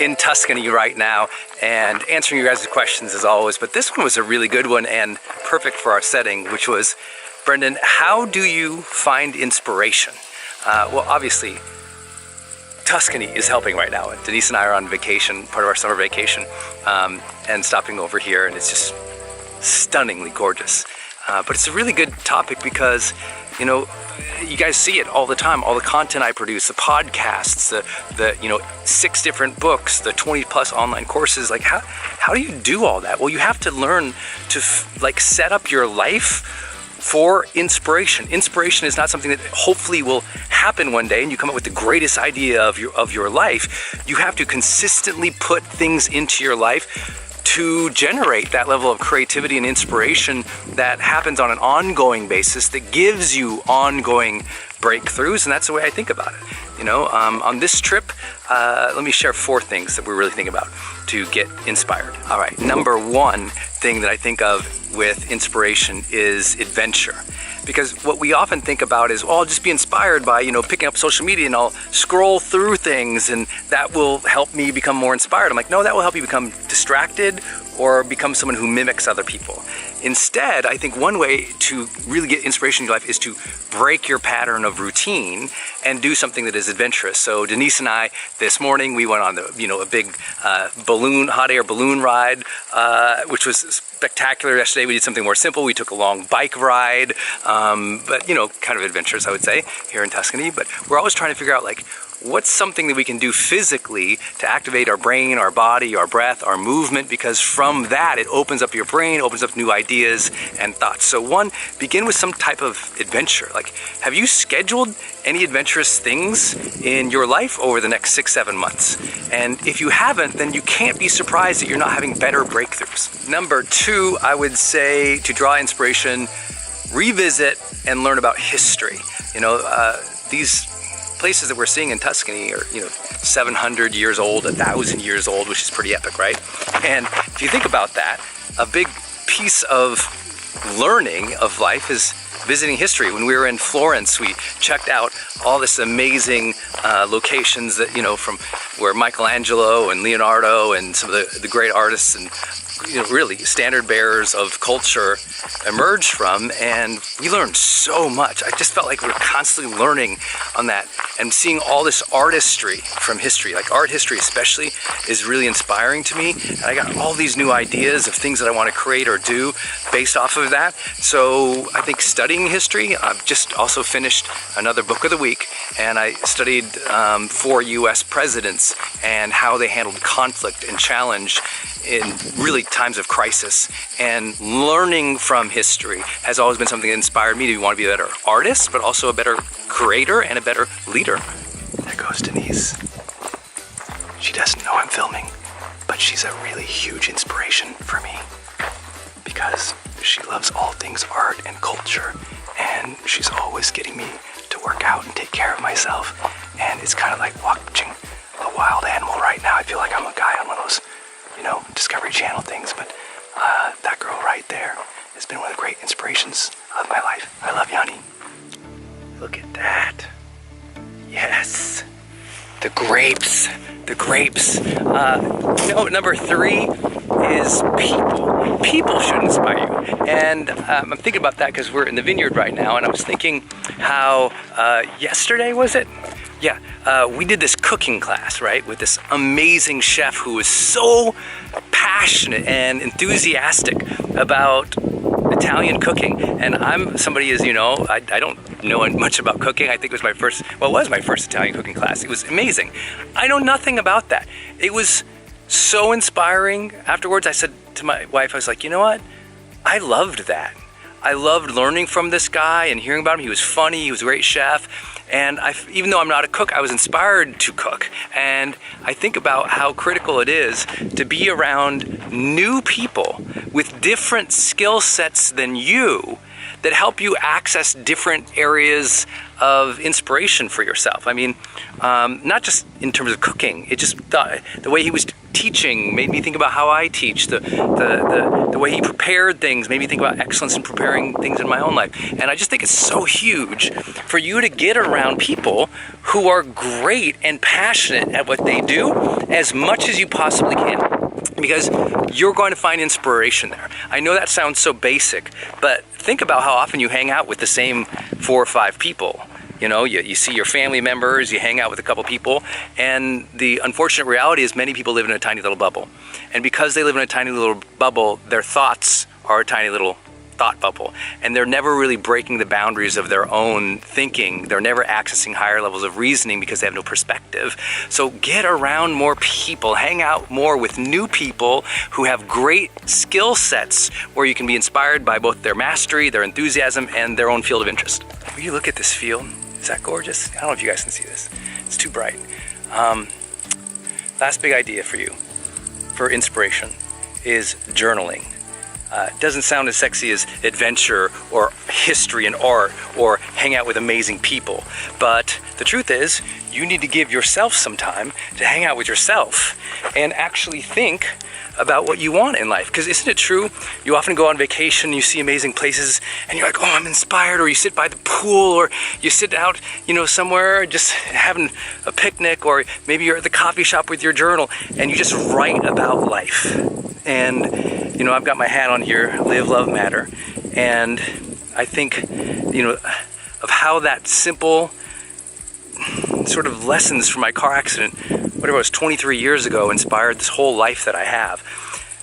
in Tuscany right now and answering you guys' questions as always, but this one was a really good one and perfect for our setting, which was, Brendon, how do you find inspiration? Well, obviously, Tuscany is helping right now. Denise and I are on vacation, part of our summer vacation, and stopping over here, and it's just stunningly gorgeous. But it's a really good topic because, you know, you guys see it all the time, all the content I produce, the podcasts, the 6 different books, the 20+ online courses. Like, how do you do all that? Well, you have to learn to set up your life for inspiration. Inspiration is not something that hopefully will happen one day and you come up with the greatest idea of your life. You have to consistently put things into your life to generate that level of creativity and inspiration that happens on an ongoing basis, that gives you ongoing breakthroughs, and that's the way I think about it. You know, on this trip, let me share 4 things that we're really thinking about to get inspired. All right, number 1 thing that I think of with inspiration is adventure. Because what we often think about is, well, I'll just be inspired by, picking up social media and I'll scroll through things and that will help me become more inspired. I'm like, no, that will help you become distracted or become someone who mimics other people. Instead, I think one way to really get inspiration in your life is to break your pattern of routine and do something that is adventurous. So Denise and I, this morning, we went on a big hot air balloon ride, which was spectacular. Yesterday we did something more simple. We took a long bike ride, but kind of adventurous, I would say, here in Tuscany. But we're always trying to figure out, what's something that we can do physically to activate our brain, our body, our breath, our movement, because from that it opens up your brain, opens up new ideas and thoughts. So 1, begin with some type of adventure. Have you scheduled any adventurous things in your life over the next 6-7 months? And if you haven't, then you can't be surprised that you're not having better breakthroughs. Number 2, I would say, to draw inspiration, revisit and learn about history. These places that we're seeing in Tuscany are, 700 years old, 1,000 years old, which is pretty epic, right? And if you think about that, a big piece of learning of life is visiting history. When we were in Florence, we checked out all this amazing locations that, from where Michelangelo and Leonardo and some of the great artists and really standard bearers of culture emerged from, and we learned so much. I just felt like we were constantly learning on that and seeing all this artistry from history. Art history especially is really inspiring to me, and I got all these new ideas of things that I want to create or do based off of that. So I think studying history, I've just also finished another book of the week, and I studied 4 US presidents and how they handled conflict and challenge in really times of crisis. And learning from history has always been something that inspired me to want to be a better artist, but also a better creator and a better leader. There goes Denise. She doesn't know I'm filming, but she's a really huge inspiration for me because she loves all things art and culture, and she's always getting me to work out and take care of myself. And it's kind of like watching a wild animal right now. I feel like I'm a guy on one of those Discovery Channel things, but that girl right there has been one of the great inspirations of my life. I love you, honey. Look at that. Yes. The grapes. The grapes. Number 3 is people. People should inspire you. And I'm thinking about that because we're in the vineyard right now, and I was thinking how yesterday, was it? Yeah, we did this cooking class, right, with this amazing chef who was so passionate and enthusiastic about Italian cooking. And I'm somebody, as you know, I don't know much about cooking. I think it was my first Italian cooking class. It was amazing. I know nothing about that. It was so inspiring. Afterwards, I said to my wife, I was like, you know what? I loved that. I loved learning from this guy and hearing about him. He was funny, he was a great chef. And even though I'm not a cook, I was inspired to cook. And I think about how critical it is to be around new people with different skill sets than you that help you access different areas of inspiration for yourself. I mean, not just in terms of cooking. It just the way he was teaching made me think about how I teach. The way he prepared things made me think about excellence in preparing things in my own life. And I just think it's so huge for you to get around people who are great and passionate at what they do as much as you possibly can, because you're going to find inspiration there. I know that sounds so basic, but think about how often you hang out with the same 4 or 5 people. You know, you see your family members, you hang out with a couple people, and the unfortunate reality is many people live in a tiny little bubble. And because they live in a tiny little bubble, their thoughts are a tiny little thought bubble, and they're never really breaking the boundaries of their own thinking. They're never accessing higher levels of reasoning because they have no perspective. So get around more people, hang out more with new people who have great skill sets where you can be inspired by both their mastery, their enthusiasm, and their own field of interest. Will you look at this field? Is that gorgeous? I don't know if you guys can see this. It's too bright. Last big idea for you for inspiration is journaling. It doesn't sound as sexy as adventure or history and art or hang out with amazing people. But the truth is, you need to give yourself some time to hang out with yourself and actually think about what you want in life. Because isn't it true? You often go on vacation, you see amazing places, and you're like, oh, I'm inspired. Or you sit by the pool, or you sit out, somewhere just having a picnic, or maybe you're at the coffee shop with your journal, and you just write about life. And I've got my hat on here, Live, Love, Matter. And I think, of how that simple sort of lessons from my car accident, whatever it was, 23 years ago, inspired this whole life that I have.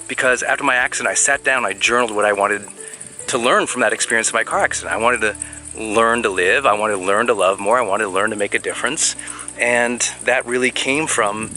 Because after my accident, I sat down, I journaled what I wanted to learn from that experience of my car accident. I wanted to learn to live, I wanted to learn to love more, I wanted to learn to make a difference. And that really came from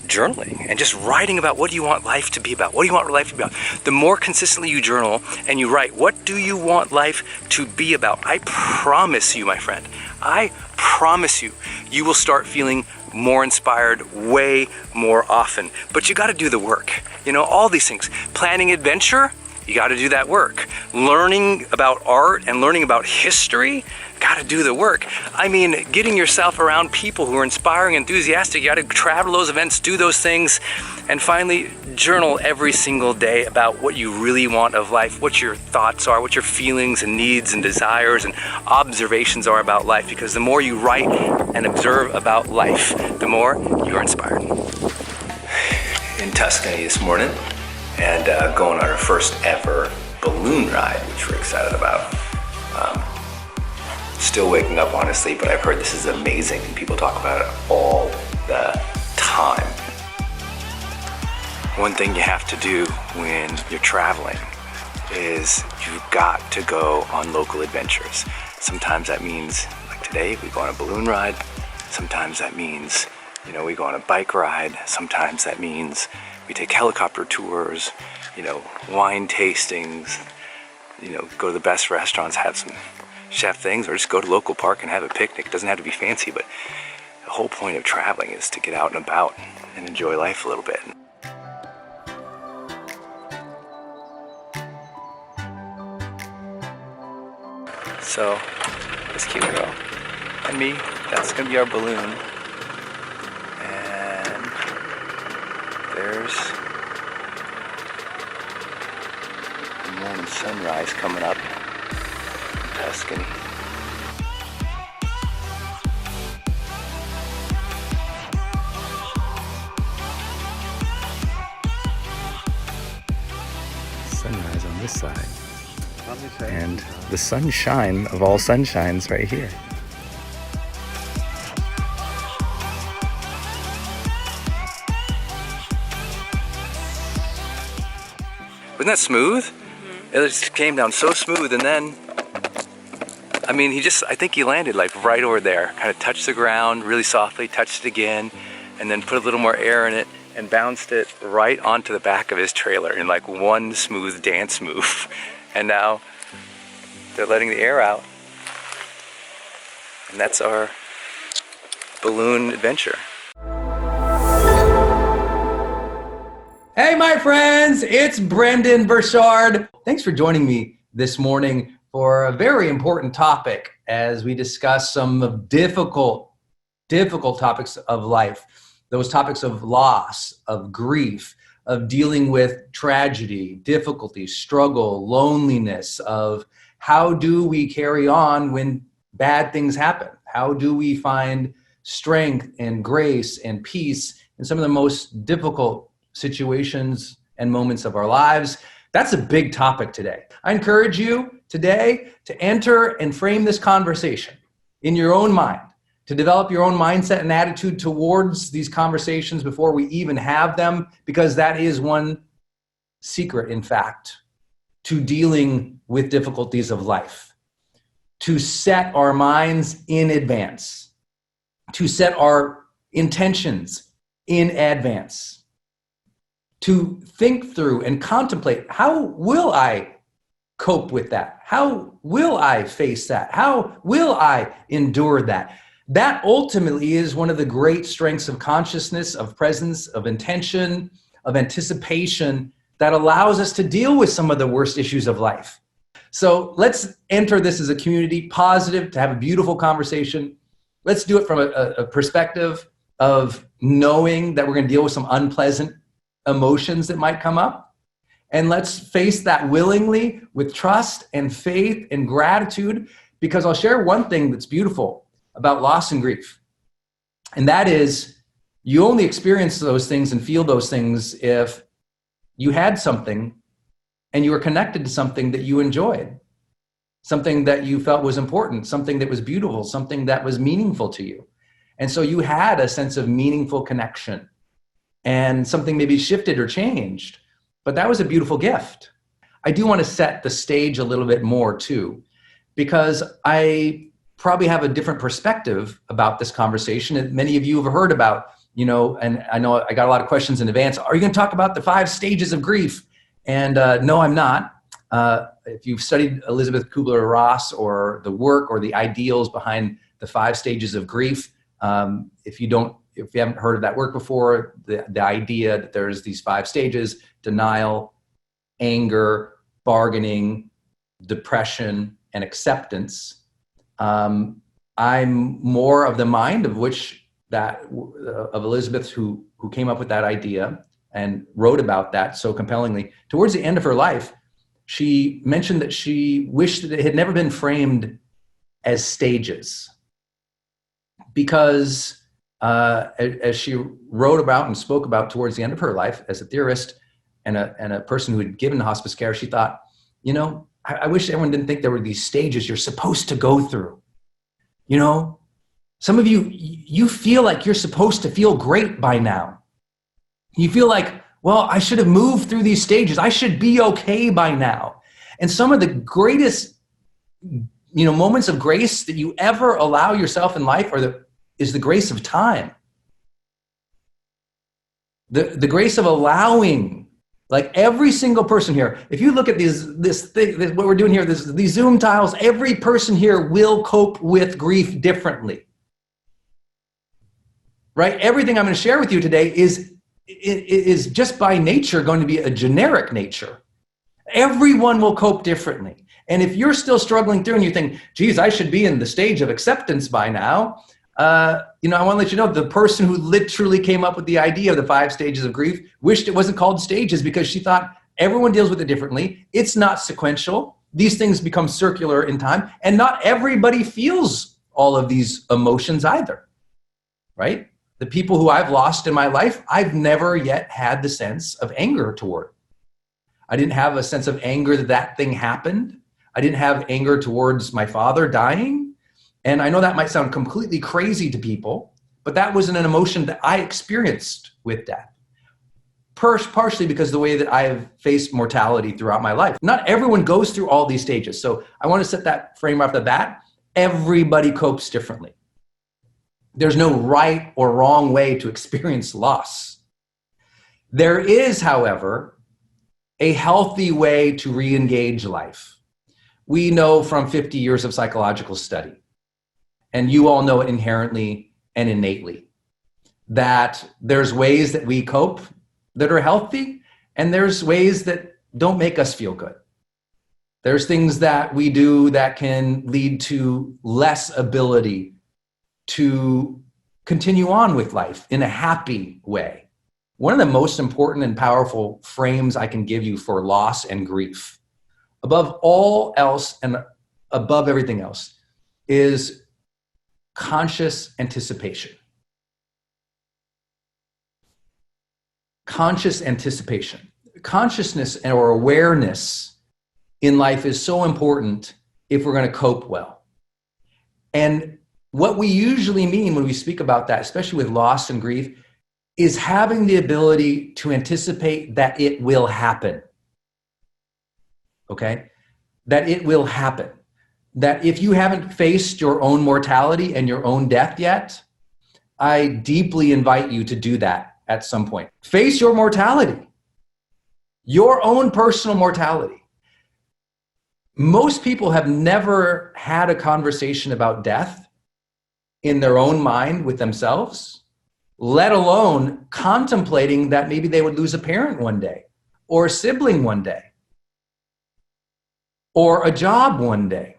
journaling and just writing about what do you want life to be about? What do you want life to be about? The more consistently you journal and you write, what do you want life to be about? I promise you, my friend, I promise you, you will start feeling more inspired way more often. But you got to do the work. All these things. Planning adventure, you got to do that work. Learning about art and learning about history, got to do the work. I mean, getting yourself around people who are inspiring, enthusiastic, you got to travel those events, do those things, and finally journal every single day about what you really want of life, what your thoughts are, what your feelings and needs and desires and observations are about life, because the more you write and observe about life, the more you're inspired. In Tuscany this morning, and going on our first ever balloon ride, which we're excited about. Still waking up, honestly, but I've heard this is amazing and people talk about it all the time. One thing you have to do when you're traveling is you've got to go on local adventures. Sometimes that means, like today, we go on a balloon ride. Sometimes that means, we go on a bike ride. Sometimes that means we take helicopter tours, wine tastings, go to the best restaurants, have some chef things, or just go to local park and have a picnic. It doesn't have to be fancy, but the whole point of traveling is to get out and about and enjoy life a little bit. So, this cute girl and me, that's gonna be our balloon. And there's the morning sunrise coming up in Tuscany. Sunrise on this side. And the sunshine of all sunshines right here. Wasn't that smooth? Mm-hmm. It just came down so smooth, and then, I think he landed like right over there. Kind of touched the ground really softly, touched it again, and then put a little more air in it and bounced it right onto the back of his trailer in like one smooth dance move. And now they're letting the air out. And that's our balloon adventure. Hey, my friends, it's Brendon Burchard. Thanks for joining me this morning for a very important topic as we discuss some of difficult topics of life. Those topics of loss, of grief, of dealing with tragedy, difficulty, struggle, loneliness, of how do we carry on when bad things happen? How do we find strength and grace and peace in some of the most difficult situations and moments of our lives? That's a big topic today. I encourage you today to enter and frame this conversation in your own mind, to develop your own mindset and attitude towards these conversations before we even have them, because that is one secret, in fact, to dealing with difficulties of life. To set our minds in advance, to set our intentions in advance, to think through and contemplate, how will I cope with that? How will I face that? How will I endure that? That ultimately is one of the great strengths of consciousness, of presence, of intention, of anticipation that allows us to deal with some of the worst issues of life. So let's enter this as a community, positive, to have a beautiful conversation. Let's do it from a perspective of knowing that we're going to deal with some unpleasant emotions that might come up. And let's face that willingly with trust and faith and gratitude, because I'll share one thing that's beautiful about loss and grief. And that is, you only experience those things and feel those things if you had something and you were connected to something that you enjoyed, something that you felt was important, something that was beautiful, something that was meaningful to you. And so you had a sense of meaningful connection, and something maybe shifted or changed, but that was a beautiful gift. I do want to set the stage a little bit more too, because I probably have a different perspective about this conversation. And many of you have heard about, and I know I got a lot of questions in advance. Are you going to talk about the 5 stages of grief? And no, I'm not. If you've studied Elizabeth Kubler-Ross or the work or the ideals behind the 5 stages of grief, if you haven't heard of that work before, the idea that there's these 5 stages: denial, anger, bargaining, depression, and acceptance. I'm more of the mind of Elizabeth, who came up with that idea and wrote about that so compellingly. Towards the end of her life, she mentioned that she wished that it had never been framed as stages, because as she wrote about and spoke about towards the end of her life as a theorist and a person who had given hospice care, she thought, I wish everyone didn't think there were these stages you're supposed to go through. Some of you feel like you're supposed to feel great by now. You feel like, well, I should have moved through these stages. I should be okay by now. And some of the greatest, moments of grace that you ever allow yourself in life is the grace of time. The grace of allowing, like every single person here, if you look at what we're doing here, these Zoom tiles, every person here will cope with grief differently. Right? Everything I'm going to share with you today is just by nature going to be a generic nature. Everyone will cope differently. And if you're still struggling through and you think, geez, I should be in the stage of acceptance by now, I want to let you know, the person who literally came up with the idea of the 5 stages of grief wished it wasn't called stages, because she thought everyone deals with it differently. It's not sequential. These things become circular in time, and not everybody feels all of these emotions either, right? The people who I've lost in my life, I've never yet had the sense of anger toward. I didn't have a sense of anger that thing happened. I didn't have anger towards my father dying. And I know that might sound completely crazy to people, but that wasn't an emotion that I experienced with death. Partially because of the way that I have faced mortality throughout my life. Not everyone goes through all these stages. So I want to set that frame off the bat. Everybody copes differently. There's no right or wrong way to experience loss. There is, however, a healthy way to re-engage life. We know from 50 years of psychological study, and you all know it inherently and innately, that there's ways that we cope that are healthy, and there's ways that don't make us feel good, There's things that we do that can lead to less ability to continue on with life in a happy way. One of the most important and powerful frames I can give you for loss and grief, above all else and above everything else, is conscious anticipation. Conscious anticipation. Consciousness or awareness in life is so important if we're going to cope well. And what we usually mean when we speak about that, especially with loss and grief, is having the ability to anticipate that it will happen. Okay? That it will happen. That if you haven't faced your own mortality and your own death yet, I deeply invite you to do that at some point. Face your mortality, your own personal mortality. Most people have never had a conversation about death in their own mind with themselves, let alone contemplating that maybe they would lose a parent one day, or a sibling one day, or a job one day.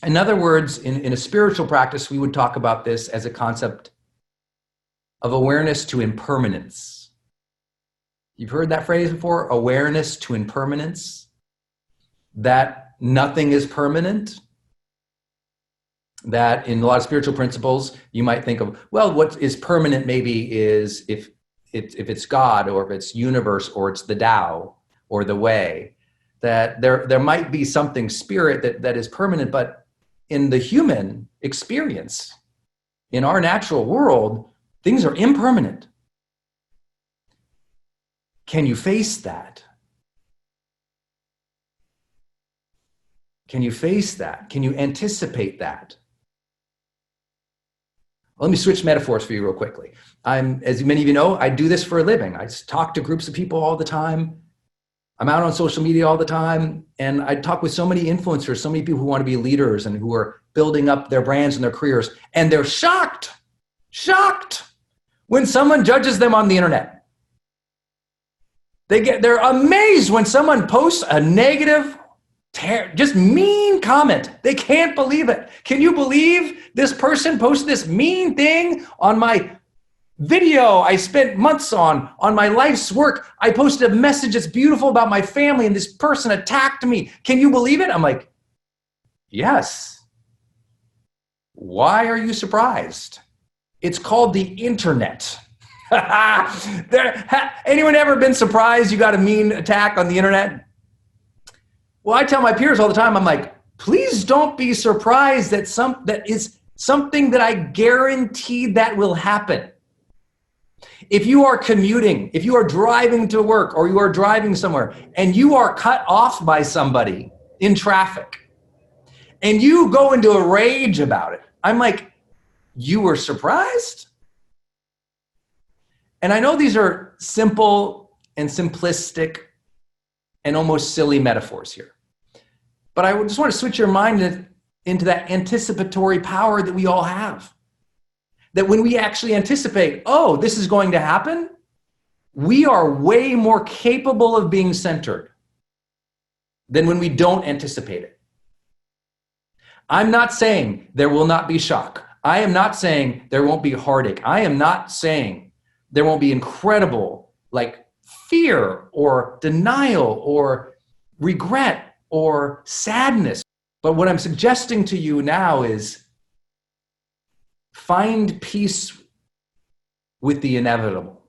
In other words, in a spiritual practice, we would talk about this as a concept of awareness to impermanence. You've heard that phrase before, awareness to impermanence, that nothing is permanent. That in a lot of spiritual principles, you might think of, well, what is permanent maybe is if it's God, or if it's universe, or it's the Tao, or the way, that there might be something spirit that is permanent, but in the human experience, in our natural world, things are impermanent. Can you face that? Can you face that? Can you anticipate that? Let me switch metaphors for you real quickly. As many of you know, I do this for a living. I talk to groups of people all the time. I'm out on social media all the time, and I talk with so many influencers, so many people who want to be leaders and who are building up their brands and their careers, and they're shocked when someone judges them on the internet. They're amazed when someone posts a negative, just mean comment. They can't believe it. Can you believe this person posted this mean thing on my video I spent months on my life's work? I posted a message that's beautiful about my family, and this person attacked me. Can you believe it? I'm like, yes. Why are you surprised? It's called the internet. Anyone ever been surprised you got a mean attack on the internet? Well, I tell my peers all the time, I'm like, please don't be surprised that is something that I guarantee that will happen. If you are commuting, if you are driving to work, or you are driving somewhere and you are cut off by somebody in traffic and you go into a rage about it, I'm like, you were surprised? And I know these are simple and simplistic and almost silly metaphors here, but I just want to switch your mind into that anticipatory power that we all have. That when we actually anticipate, oh, this is going to happen, we are way more capable of being centered than when we don't anticipate it. I'm not saying there will not be shock. I am not saying there won't be heartache. I am not saying there won't be incredible, fear or denial or regret or sadness. But what I'm suggesting to you now is find peace with the inevitable.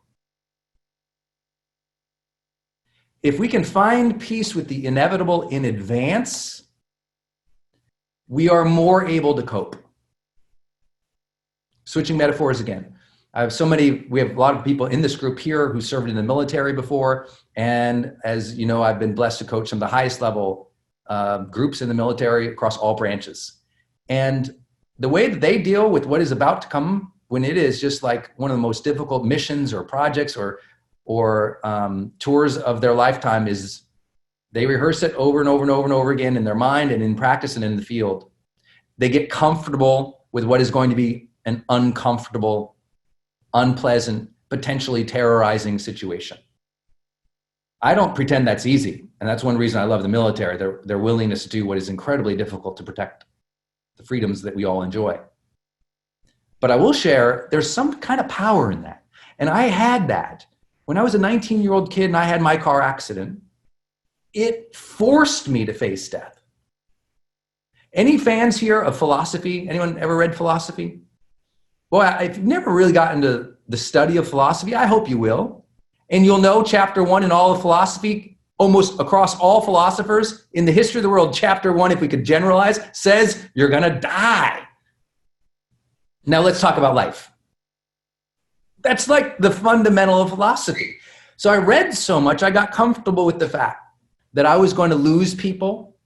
If we can find peace with the inevitable in advance, we are more able to cope. Switching metaphors again. We have a lot of people in this group here who served in the military before. And as you know, I've been blessed to coach some of the highest level groups in the military across all branches. And the way that they deal with what is about to come, when it is just like one of the most difficult missions or projects or tours of their lifetime, is they rehearse it over and over and over and over again in their mind and in practice and in the field. They get comfortable with what is going to be an uncomfortable, unpleasant, potentially terrorizing situation. I don't pretend that's easy. And that's one reason I love the military, their willingness to do what is incredibly difficult to protect the freedoms that we all enjoy. But I will share, there's some kind of power in that. And I had that. When I was a 19-year-old kid and I had my car accident, it forced me to face death. Any fans here of philosophy? Anyone ever read philosophy? Well, if you've never really gotten into the study of philosophy, I hope you will. And you'll know chapter 1 in all of philosophy, almost across all philosophers in the history of the world, chapter 1, if we could generalize, says you're going to die. Now let's talk about life. That's like the fundamental of philosophy. So I read so much, I got comfortable with the fact that I was going to lose people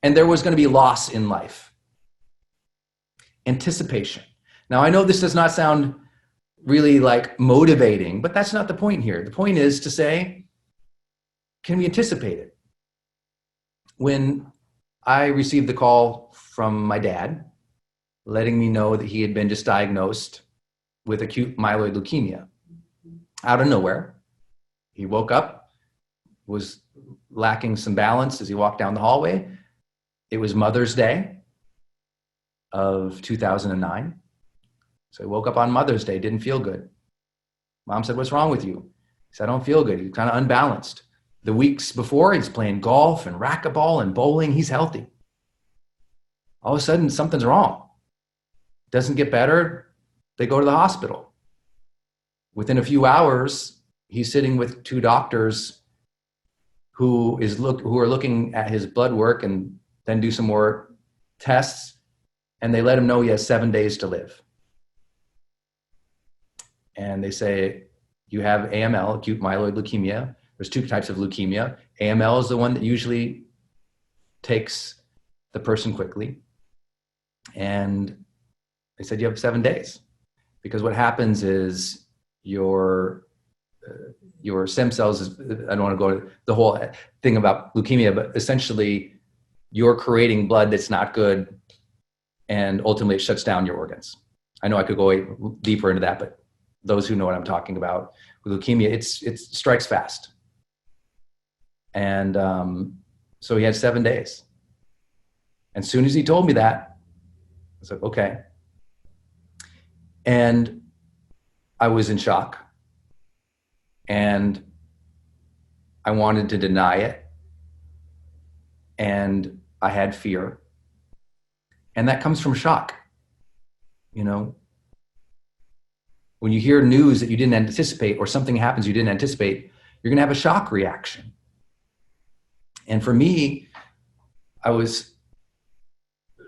and there was going to be loss in life. Anticipation. Now I know this does not sound really like motivating, but that's not the point here. The point is to say, can we anticipate it? When I received the call from my dad, letting me know that he had been just diagnosed with acute myeloid leukemia, out of nowhere, he woke up, was lacking some balance as he walked down the hallway. It was Mother's Day of 2009. So he woke up on Mother's Day, didn't feel good. Mom said, "What's wrong with you?" He said, "I don't feel good." He's kind of unbalanced. The weeks before, he's playing golf and racquetball and bowling. He's healthy. All of a sudden, something's wrong. Doesn't get better. They go to the hospital. Within a few hours, he's sitting with 2 doctors who are looking at his blood work and then do some more tests. And they let him know he has 7 days to live. And they say, you have AML, acute myeloid leukemia. There's 2 types of leukemia. AML is the one that usually takes the person quickly. And they said, you have 7 days. Because what happens is your stem cells, I don't want to go to the whole thing about leukemia, but essentially you're creating blood that's not good and ultimately it shuts down your organs. I know I could go deeper into that, but those who know what I'm talking about with leukemia, it strikes fast. And so he had 7 days. And as soon as he told me that, I said, okay. And I was in shock. And I wanted to deny it. And I had fear. And that comes from shock. You know, when you hear news that you didn't anticipate or something happens you didn't anticipate, you're going to have a shock reaction. And for me, I was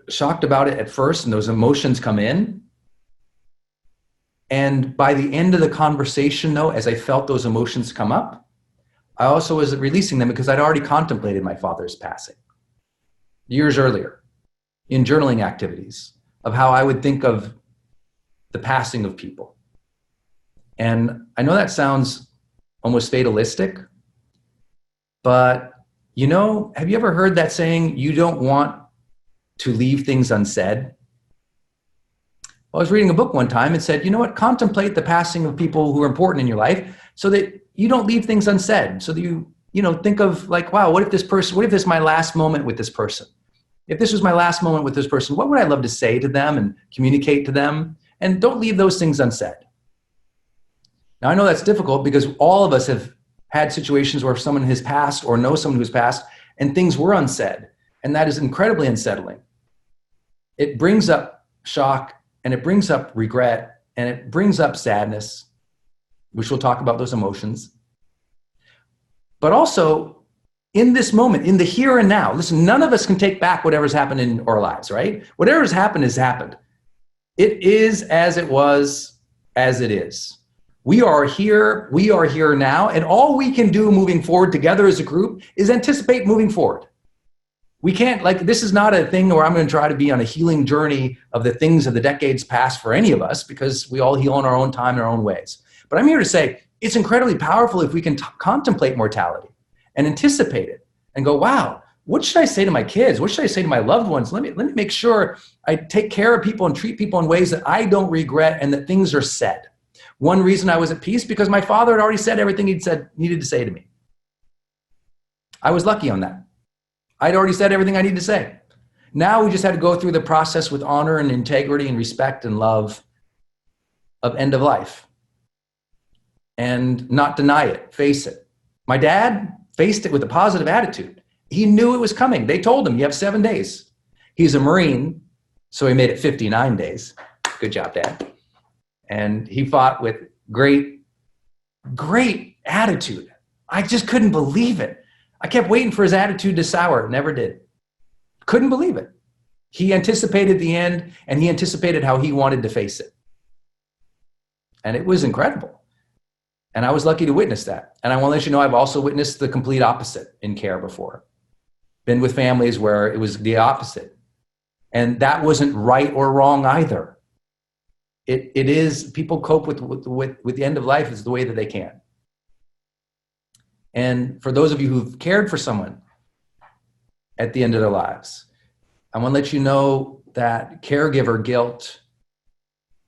shocked about it at first, and those emotions come in. And by the end of the conversation, though, as I felt those emotions come up, I also was releasing them because I'd already contemplated my father's passing years earlier in journaling activities of how I would think of the passing of people. And I know that sounds almost fatalistic, but you know, have you ever heard that saying, you don't want to leave things unsaid? Well, I was reading a book one time and said, you know what, contemplate the passing of people who are important in your life so that you don't leave things unsaid. So that you think of like, wow, what if this is my last moment with this person? If this was my last moment with this person, what would I love to say to them and communicate to them? And don't leave those things unsaid. Now, I know that's difficult because all of us have had situations where someone has passed or know someone who's passed and things were unsaid. And that is incredibly unsettling. It brings up shock and it brings up regret and it brings up sadness, which we'll talk about those emotions. But also in this moment, in the here and now, listen, none of us can take back whatever's happened in our lives, right? Whatever's happened has happened. It is as it was, as it is. We are here now, and all we can do moving forward together as a group is anticipate moving forward. We can't, this is not a thing where I'm going to try to be on a healing journey of the things of the decades past for any of us, because we all heal in our own time, in our own ways. But I'm here to say it's incredibly powerful if we can contemplate mortality and anticipate it and go, wow, what should I say to my kids? What should I say to my loved ones? Let me make sure I take care of people and treat people in ways that I don't regret and that things are said. One reason I was at peace, because my father had already said everything needed to say to me. I was lucky on that. I'd already said everything I needed to say. Now we just had to go through the process with honor and integrity and respect and love of end of life and not deny it, face it. My dad faced it with a positive attitude. He knew it was coming. They told him, you have 7 days. He's a Marine, so he made it 59 days. Good job, Dad. And he fought with great attitude. I just couldn't believe it. I kept waiting for his attitude to sour. It never did. Couldn't believe it. He anticipated the end, and he anticipated how he wanted to face it. And it was incredible. And I was lucky to witness that. And I want to let you know, I've also witnessed the complete opposite in care before. Been with families where it was the opposite. And that wasn't right or wrong either. It is, people cope with the end of life is the way that they can. And for those of you who've cared for someone at the end of their lives, I want to let you know that caregiver guilt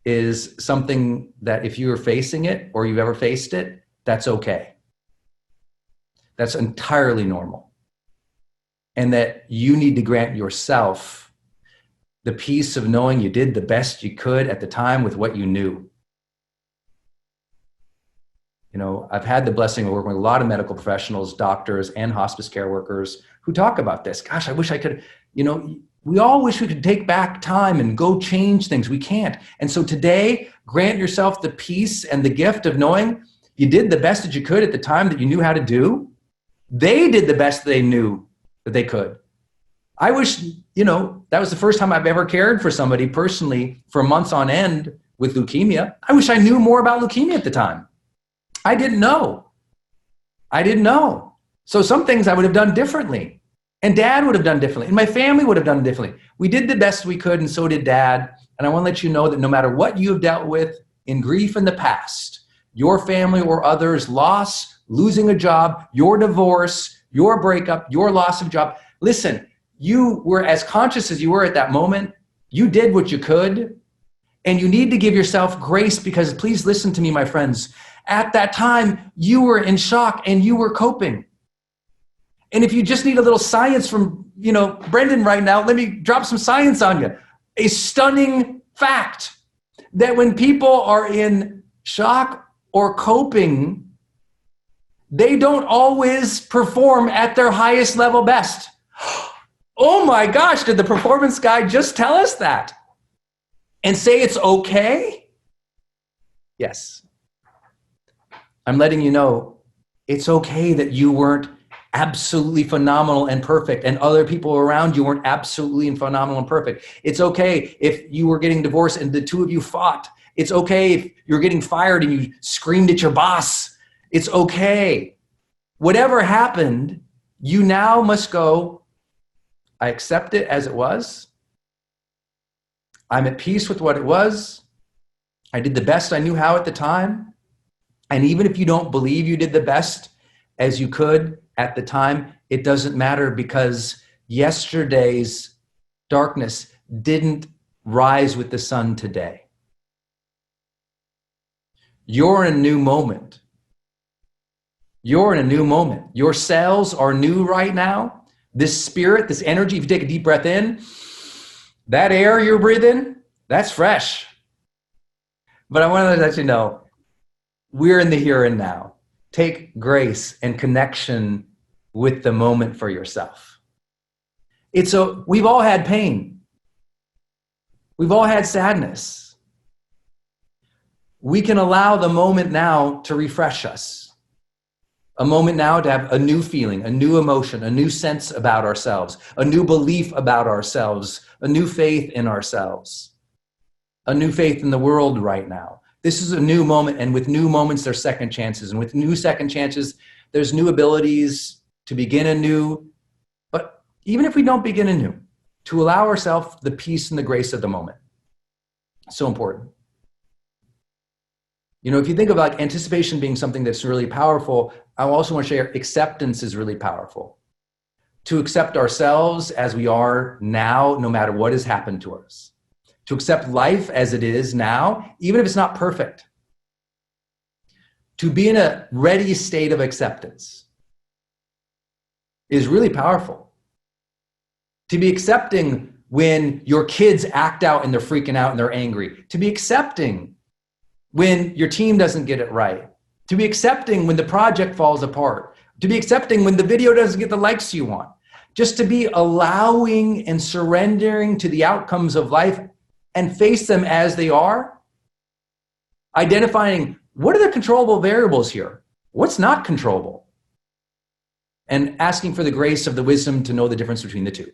is something that if you are facing it or you've ever faced it, that's okay. That's entirely normal. And that you need to grant yourself the peace of knowing you did the best you could at the time with what you knew. You know, I've had the blessing of working with a lot of medical professionals, doctors, and hospice care workers who talk about this. Gosh, I wish I could, you know, we all wish we could take back time and go change things. We can't. And so today, grant yourself the peace and the gift of knowing you did the best that you could at the time that you knew how to do. They did the best they knew that they could. I wish, you know, that was the first time I've ever cared for somebody personally for months on end with leukemia. I wish I knew more about leukemia at the time. I didn't know. So some things I would have done differently, and Dad would have done differently, and my family would have done differently. We did the best we could, and so did Dad. And I want to let you know that no matter what you have dealt with in grief in the past, your family or others' loss, losing a job, your divorce, your breakup, your loss of job, listen, you were as conscious as you were at that moment. You did what you could, and you need to give yourself grace, because please listen to me, my friends. At that time, you were in shock and you were coping. And if you just need a little science from, you know, Brendon right now, let me drop some science on you. A stunning fact that when people are in shock or coping, they don't always perform at their highest level best. Oh my gosh, did the performance guy just tell us that? And say it's okay? Yes. I'm letting you know it's okay that you weren't absolutely phenomenal and perfect, and other people around you weren't absolutely and phenomenal and perfect. It's okay if you were getting divorced and the two of you fought. It's okay if you're getting fired and you screamed at your boss. It's okay. Whatever happened, you now must go, I accept it as it was. I'm at peace with what it was. I did the best I knew how at the time. And even if you don't believe you did the best as you could at the time, it doesn't matter, because yesterday's darkness didn't rise with the sun today. You're in a new moment. You're in a new moment. Your cells are new right now. This spirit, this energy, if you take a deep breath in, that air you're breathing, that's fresh. But I want to let you know, we're in the here and now. Take grace and connection with the moment for yourself. We've all had pain. We've all had sadness. We can allow the moment now to refresh us. A moment now to have a new feeling, a new emotion, a new sense about ourselves, a new belief about ourselves, a new faith in ourselves, a new faith in the world right now. This is a new moment, and with new moments, there's second chances. And with new second chances, there's new abilities to begin anew. But even if we don't begin anew, to allow ourselves the peace and the grace of the moment. So important. You know, if you think of like anticipation being something that's really powerful, I also want to share acceptance is really powerful. To accept ourselves as we are now, no matter what has happened to us. To accept life as it is now, even if it's not perfect. to be in a ready state of acceptance is really powerful. To be accepting when your kids act out and they're freaking out and they're angry. To be accepting when your team doesn't get it right. To be accepting when the project falls apart. To be accepting when the video doesn't get the likes you want. Just to be allowing and surrendering to the outcomes of life and face them as they are. Identifying what are the controllable variables here? What's not controllable? And asking for the grace of the wisdom to know the difference between the two.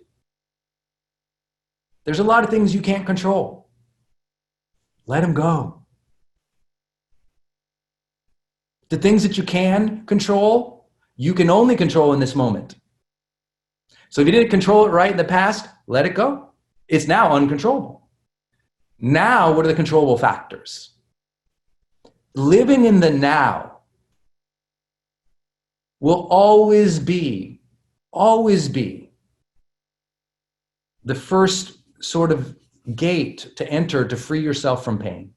There's a lot of things you can't control. Let them go. The things that you can control, you can only control in this moment. So if you didn't control it right in the past, let it go. It's now uncontrollable. Now, what are the controllable factors? Living in the now will always be the first sort of gate to enter to free yourself from pain.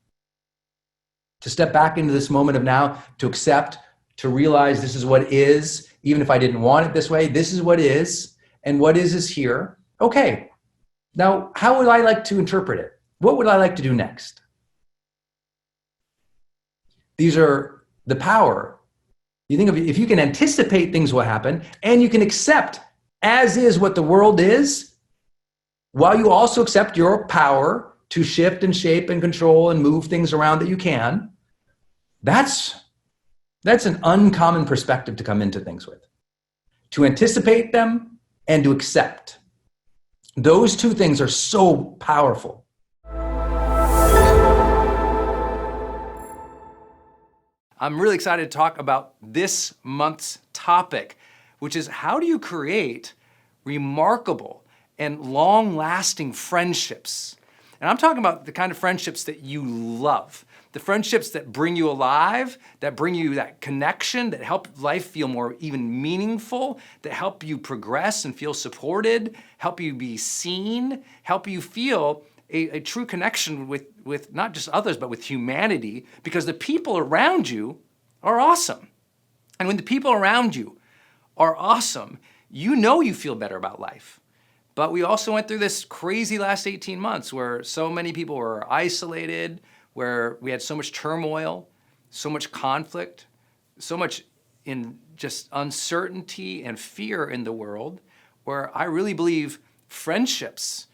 To step back into this moment of now, to accept, to realize this is what is, even if I didn't want it this way, this is what is, and what is here. Okay, now how would I like to interpret it? What would I like to do next? These are the power. You think of if you can anticipate things will happen and you can accept as is what the world is, while you also accept your power to shift and shape and control and move things around that you can, that's an uncommon perspective to come into things with. To anticipate them and to accept. Those two things are so powerful. I'm really excited to talk about this month's topic, which is how do you create remarkable and long-lasting friendships? And I'm talking about the kind of friendships that you love, the friendships that bring you alive, that bring you that connection, that help life feel more even meaningful, that help you progress and feel supported, help you be seen, help you feel a true connection with not just others, but with humanity, because the people around you are awesome. And when the people around you are awesome, you know you feel better about life. But we also went through this crazy last 18 months where so many people were isolated, where we had so much turmoil, so much conflict, so much in just uncertainty and fear in the world, where I really believe friendships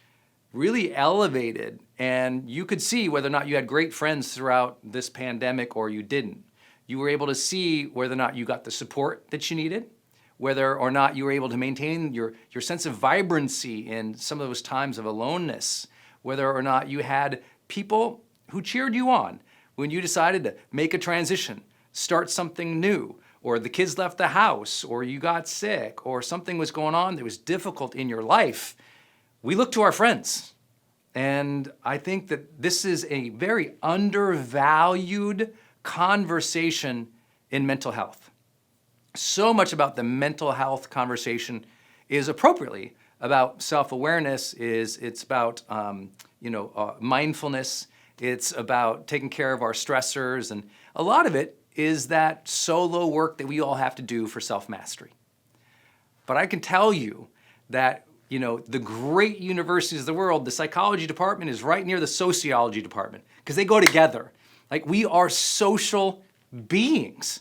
really elevated, and you could see whether or not you had great friends throughout this pandemic or you didn't. You were able to see whether or not you got the support that you needed, whether or not you were able to maintain your sense of vibrancy in some of those times of aloneness, whether or not you had people who cheered you on when you decided to make a transition, start something new, or the kids left the house, or you got sick, or something was going on that was difficult in your life. We look to our friends. And I think that this is a very undervalued conversation in mental health. So much about the mental health conversation is appropriately about self-awareness, it's about mindfulness, it's about taking care of our stressors, and a lot of it is that solo work that we all have to do for self-mastery. But I can tell you that the great universities of the world, the psychology department is right near the sociology department because they go together. Like, we are social beings.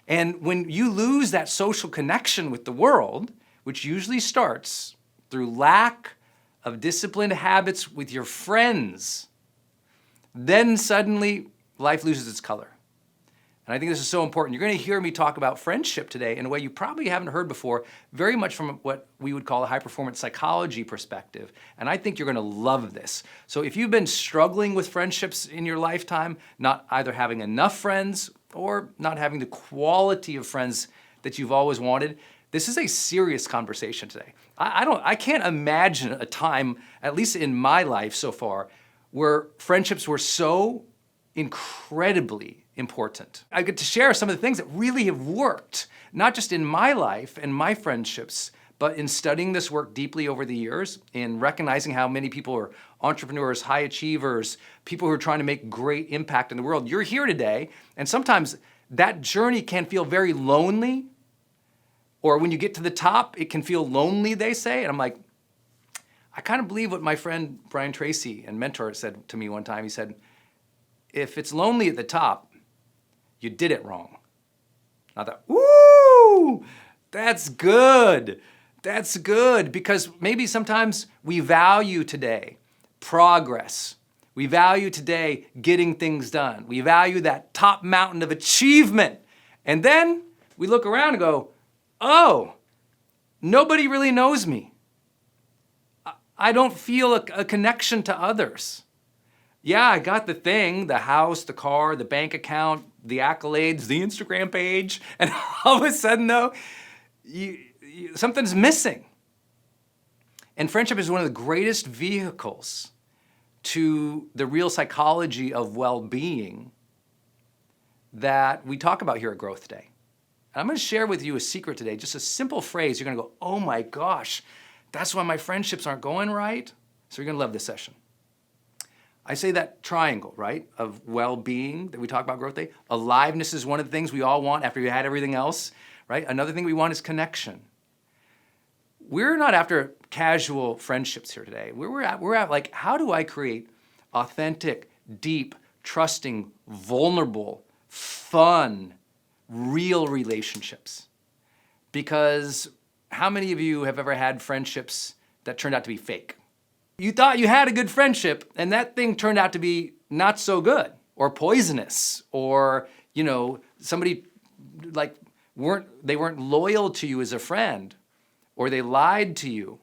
And when you lose that social connection with the world, which usually starts through lack of disciplined habits with your friends, then suddenly life loses its color. And I think this is so important. You're going to hear me talk about friendship today in a way you probably haven't heard before, very much from what we would call a high-performance psychology perspective. And I think you're going to love this. So if you've been struggling with friendships in your lifetime, not either having enough friends or not having the quality of friends that you've always wanted, this is a serious conversation today. I can't imagine a time, at least in my life so far, where friendships were so incredibly important. I get to share some of the things that really have worked, not just in my life and my friendships, but in studying this work deeply over the years, in recognizing how many people are entrepreneurs, high achievers, people who are trying to make great impact in the world. You're here today, and sometimes that journey can feel very lonely, or when you get to the top, it can feel lonely, they say. And I'm like, I kind of believe what my friend Brian Tracy and mentor said to me one time. He said, if it's lonely at the top, you did it wrong. I thought, woo, that's good. That's good, because maybe sometimes we value today progress. We value today getting things done. We value that top mountain of achievement. And then we look around and go, oh, nobody really knows me. I don't feel a connection to others. Yeah, I got the thing, the house, the car, the bank account, the accolades, the Instagram page, and all of a sudden, though, something's missing. And friendship is one of the greatest vehicles to the real psychology of well-being that we talk about here at GrowthDay. And I'm going to share with you a secret today, just a simple phrase. You're going to go, oh my gosh, that's why my friendships aren't going right. So you're going to love this session. I say that triangle, right, of well-being that we talk about GrowthDay. Aliveness is one of the things we all want after we had everything else, right? Another thing we want is connection. We're not after casual friendships here today. We're at like, how do I create authentic, deep, trusting, vulnerable, fun, real relationships? Because how many of you have ever had friendships that turned out to be fake? You thought you had a good friendship, and that thing turned out to be not so good, or poisonous, or, you know, somebody like they weren't loyal to you as a friend, or they lied to you,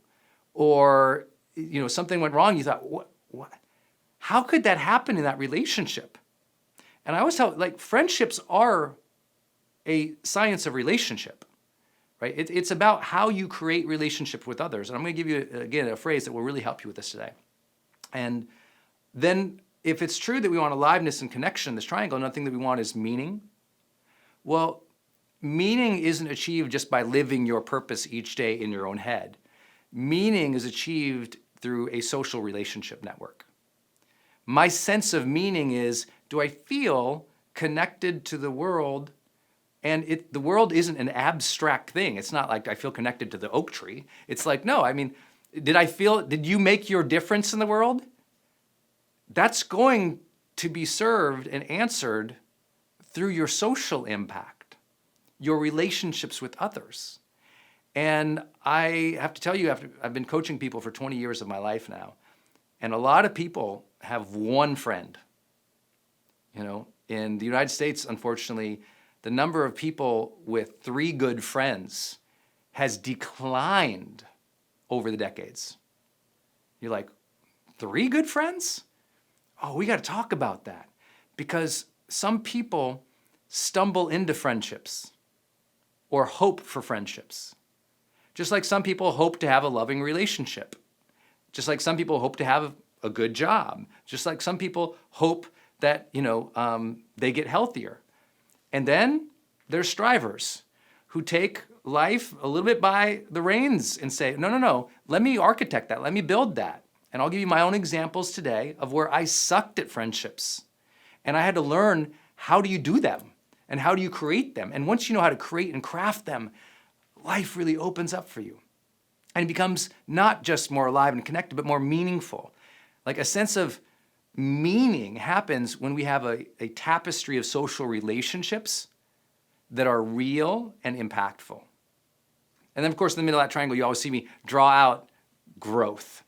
or, you know, something went wrong. You thought, what? How could that happen in that relationship? And I always tell, like, friendships are a science of relationship. Right? It's about how you create relationship with others. And I'm going to give you, again, a phrase that will really help you with this today. And then if it's true that we want aliveness and connection, this triangle, another thing that we want is meaning. Well, meaning isn't achieved just by living your purpose each day in your own head. Meaning is achieved through a social relationship network. My sense of meaning is, do I feel connected to the world? And the world isn't an abstract thing. It's not like I feel connected to the oak tree. It's like, no, I mean, did you make your difference in the world? That's going to be served and answered through your social impact, your relationships with others. And I have to tell you, I've been coaching people for 20 years of my life now, and a lot of people have one friend. You know, in the United States, unfortunately, the number of people with 3 good friends has declined over the decades. You're like, 3 good friends? Oh, we got to talk about that. Because some people stumble into friendships or hope for friendships. Just like some people hope to have a loving relationship. Just like some people hope to have a good job. Just like some people hope that, you know, they get healthier. And then there's strivers who take life a little bit by the reins and say, no, let me architect that, let me build that. And I'll give you my own examples today of where I sucked at friendships. And I had to learn, how do you do them? And how do you create them? And once you know how to create and craft them, life really opens up for you. And it becomes not just more alive and connected, but more meaningful. Like a sense of meaning happens when we have a tapestry of social relationships that are real and impactful. And then, of course, in the middle of that triangle, you always see me draw out growth.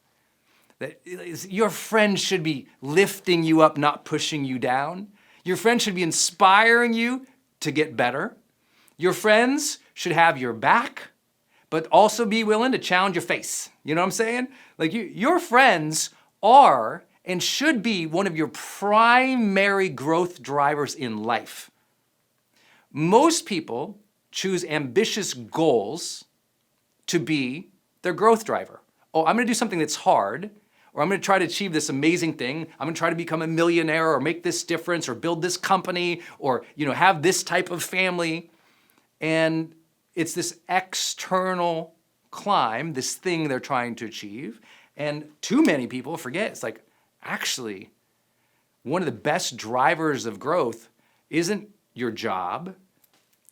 That your friend should be lifting you up, not pushing you down. Your friend should be inspiring you to get better. Your friends should have your back, but also be willing to challenge your face. You know what I'm saying? Like your friends are and should be one of your primary growth drivers in life. Most people choose ambitious goals to be their growth driver. Oh, I'm gonna do something that's hard, or I'm gonna try to achieve this amazing thing. I'm gonna try to become a millionaire or make this difference or build this company or, you know, have this type of family. And it's this external climb, this thing they're trying to achieve. And too many people forget, it's like, actually, one of the best drivers of growth isn't your job,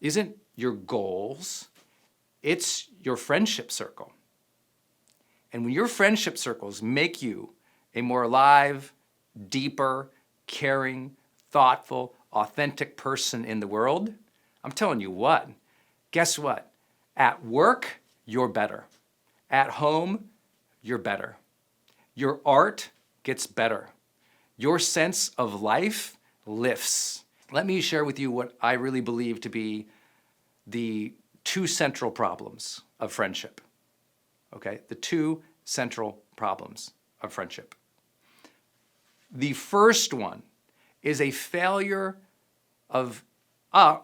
isn't your goals, it's your friendship circle. And when your friendship circles make you a more alive, deeper, caring, thoughtful, authentic person in the world, I'm telling you what, guess what? At work, you're better. At home, you're better. Your art gets better. Your sense of life lifts. Let me share with you what I really believe to be the two central problems of friendship. Okay, the two central problems of friendship. The first one is a failure of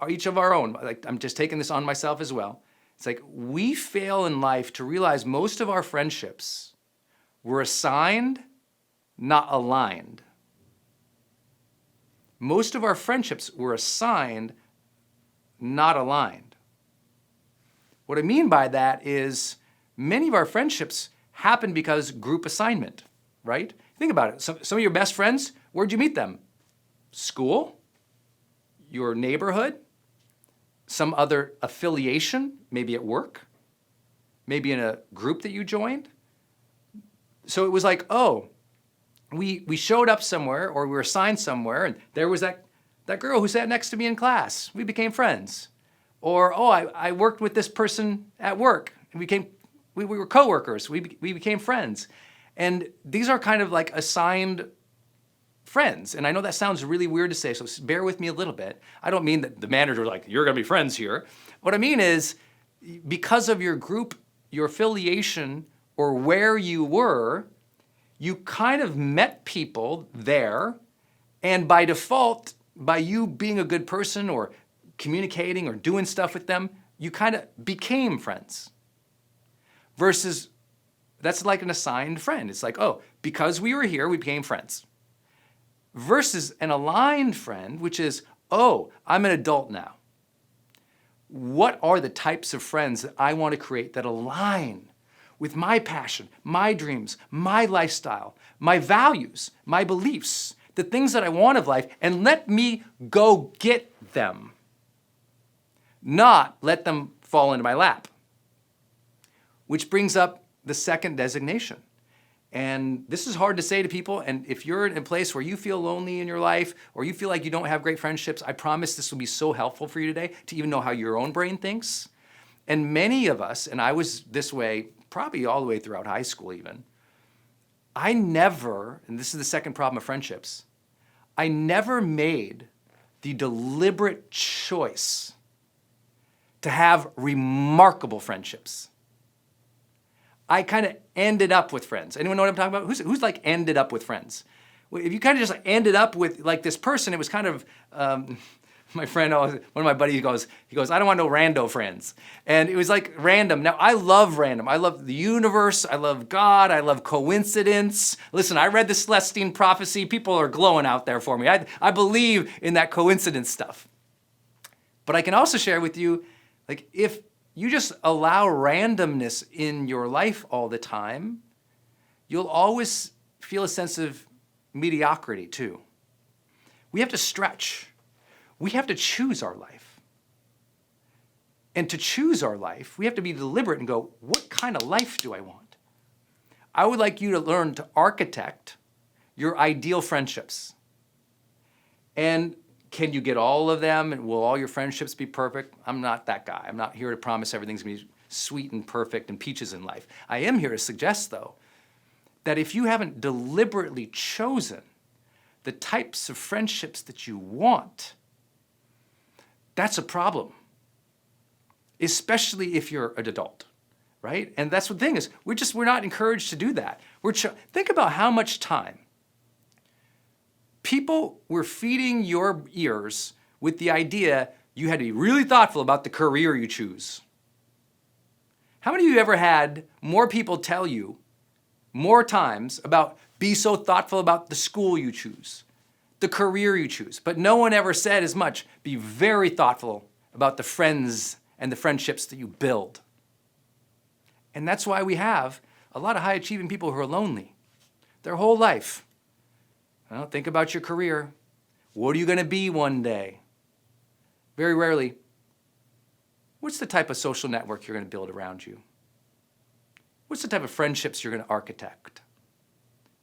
each of our own. Like, I'm just taking this on myself as well. It's like we fail in life to realize most of our friendships were assigned, not aligned. Most of our friendships were assigned, not aligned. What I mean by that is many of our friendships happen because group assignment, right? Think about it. Some of your best friends, where'd you meet them? School, your neighborhood, some other affiliation, maybe at work, maybe in a group that you joined. So it was like, oh, we showed up somewhere or we were assigned somewhere and there was that girl who sat next to me in class. We became friends. Or, oh, I worked with this person at work and we were coworkers. We became friends. And these are kind of like assigned friends. And I know that sounds really weird to say, so bear with me a little bit. I don't mean that the manager was like, you're gonna be friends here. What I mean is, because of your group, your affiliation, or where you were, you kind of met people there, and by default, by you being a good person or communicating or doing stuff with them, you kind of became friends. Versus, that's like an assigned friend. It's like, oh, because we were here, we became friends. Versus an aligned friend, which is, oh, I'm an adult now. What are the types of friends that I want to create that align with my passion, my dreams, my lifestyle, my values, my beliefs, the things that I want of life, and let me go get them, not let them fall into my lap. Which brings up the second designation. And this is hard to say to people, and if you're in a place where you feel lonely in your life, or you feel like you don't have great friendships, I promise this will be so helpful for you today to even know how your own brain thinks. And many of us, and I was this way probably all the way throughout high school even, I never, and this is the second problem of friendships, I never made the deliberate choice to have remarkable friendships. I kind of ended up with friends. Anyone know what I'm talking about? Who's like ended up with friends? If you kind of just like ended up with like this person, it was kind of, my friend, one of my buddies goes, I don't want no rando friends. And it was like random. Now I love random. I love the universe. I love God. I love coincidence. Listen, I read the Celestine prophecy. People are glowing out there for me. I believe in that coincidence stuff. But I can also share with you, like if you just allow randomness in your life all the time, you'll always feel a sense of mediocrity too. We have to stretch. We have to choose our life. And to choose our life, we have to be deliberate and go, what kind of life do I want? I would like you to learn to architect your ideal friendships. And can you get all of them, and will all your friendships be perfect? I'm not that guy. I'm not here to promise everything's gonna be sweet and perfect and peaches in life. I am here to suggest, though, that if you haven't deliberately chosen the types of friendships that you want, that's a problem, especially if you're an adult, right? And that's the thing is, we're not encouraged to do that. Think about how much time people were feeding your ears with the idea you had to be really thoughtful about the career you choose. How many of you ever had more people tell you more times about be so thoughtful about the school you choose, the career you choose, but no one ever said as much, be very thoughtful about the friends and the friendships that you build. And that's why we have a lot of high achieving people who are lonely their whole life. Well, think about your career. What are you going to be one day? Very rarely, what's the type of social network you're going to build around you? What's the type of friendships you're going to architect?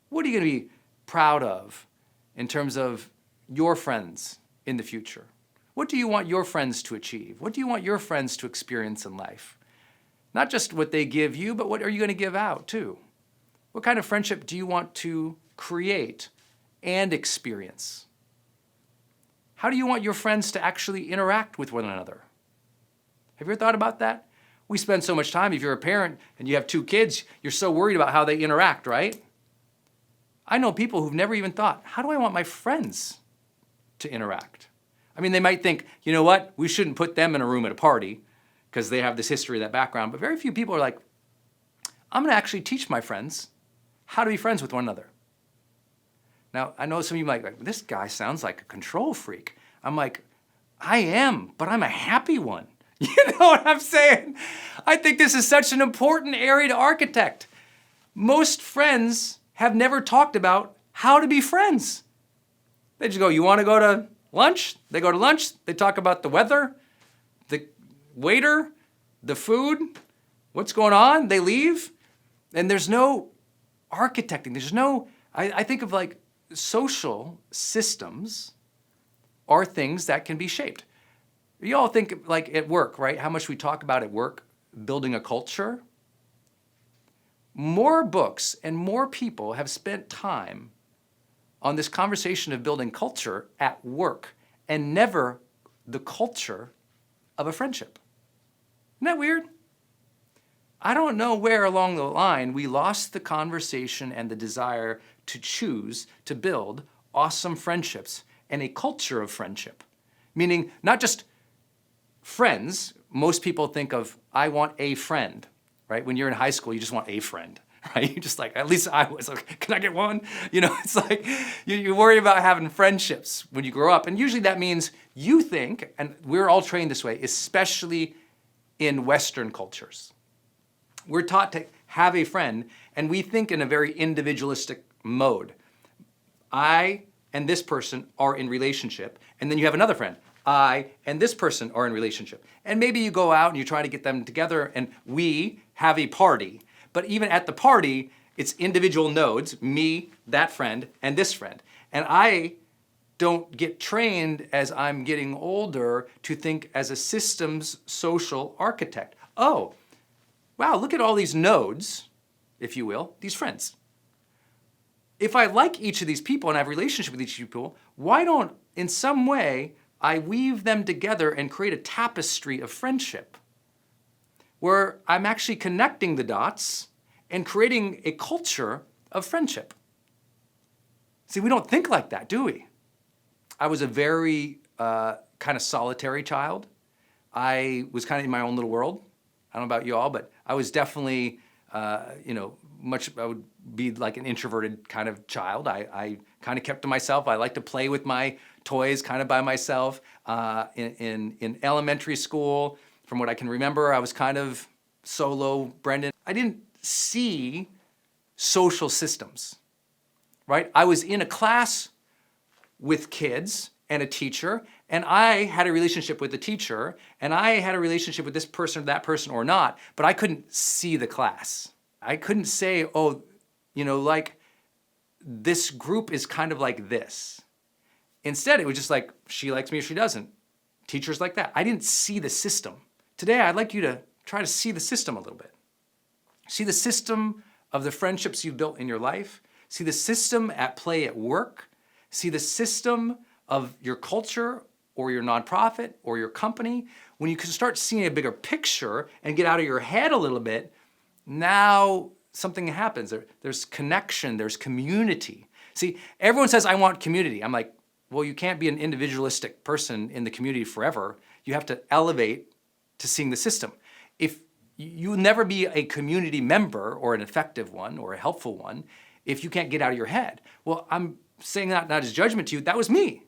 What are you going to be proud of in terms of your friends in the future? What do you want your friends to achieve? What do you want your friends to experience in life? Not just what they give you, but what are you going to give out too? What kind of friendship do you want to create and experience? How do you want your friends to actually interact with one another? Have you ever thought about that? We spend so much time, if you're a parent and you have 2 kids, you're so worried about how they interact, right? I know people who've never even thought, how do I want my friends to interact? I mean, they might think, you know what, we shouldn't put them in a room at a party because they have this history, that background, but very few people are like, I'm gonna actually teach my friends how to be friends with one another. Now, I know some of you might be like, this guy sounds like a control freak. I'm like, I am, but I'm a happy one. You know what I'm saying? I think this is such an important area to architect. Most friends have never talked about how to be friends. They just go, you want to go to lunch? They go to lunch. They talk about the weather, the waiter, the food, what's going on. They leave. And there's no architecting. There's no, I think of like social systems are things that can be shaped. You all think like at work, right? How much we talk about at work, building a culture. More books and more people have spent time on this conversation of building culture at work and never the culture of a friendship. Isn't that weird? I don't know where along the line we lost the conversation and the desire to choose to build awesome friendships and a culture of friendship. Meaning not just friends. Most people think of, I want a friend, right? When you're in high school, you just want a friend, right? You just like, at least I was like, can I get one? You know, it's like, you worry about having friendships when you grow up. And usually that means you think, and we're all trained this way, especially in Western cultures. We're taught to have a friend, and we think in a very individualistic mode. I and this person are in relationship, and then you have another friend. I and this person are in relationship. And maybe you go out and you try to get them together and we have a party. But even at the party, it's individual nodes, me, that friend, and this friend. And I don't get trained as I'm getting older to think as a systems social architect. Oh, wow, look at all these nodes, if you will, these friends. If I like each of these people and I have a relationship with each of these people, why don't, in some way, I weave them together and create a tapestry of friendship where I'm actually connecting the dots and creating a culture of friendship. See, we don't think like that, do we? I was a very kind of solitary child. I was kind of in my own little world. I don't know about you all, but I was definitely, I would be like an introverted kind of child. I kind of kept to myself. I like to play with my toys kind of by myself. In elementary school, from what I can remember, I was kind of solo, Brendon. I didn't see social systems, right? I was in a class with kids and a teacher, and I had a relationship with the teacher, and I had a relationship with this person or that person or not, but I couldn't see the class. I couldn't say, oh, like this group is kind of like this. Instead, it was just like, she likes me or she doesn't. Teachers like that. I didn't see the system. Today, I'd like you to try to see the system a little bit. See the system of the friendships you've built in your life. See the system at play at work. See the system of your culture or your nonprofit or your company. When you can start seeing a bigger picture and get out of your head a little bit, now something happens. There's connection, there's community. See, everyone says, I want community. I'm like, well, you can't be an individualistic person in the community forever. You have to elevate to seeing the system. If you'll never be a community member or an effective one or a helpful one if you can't get out of your head. Well, I'm saying that not as judgment to you, that was me.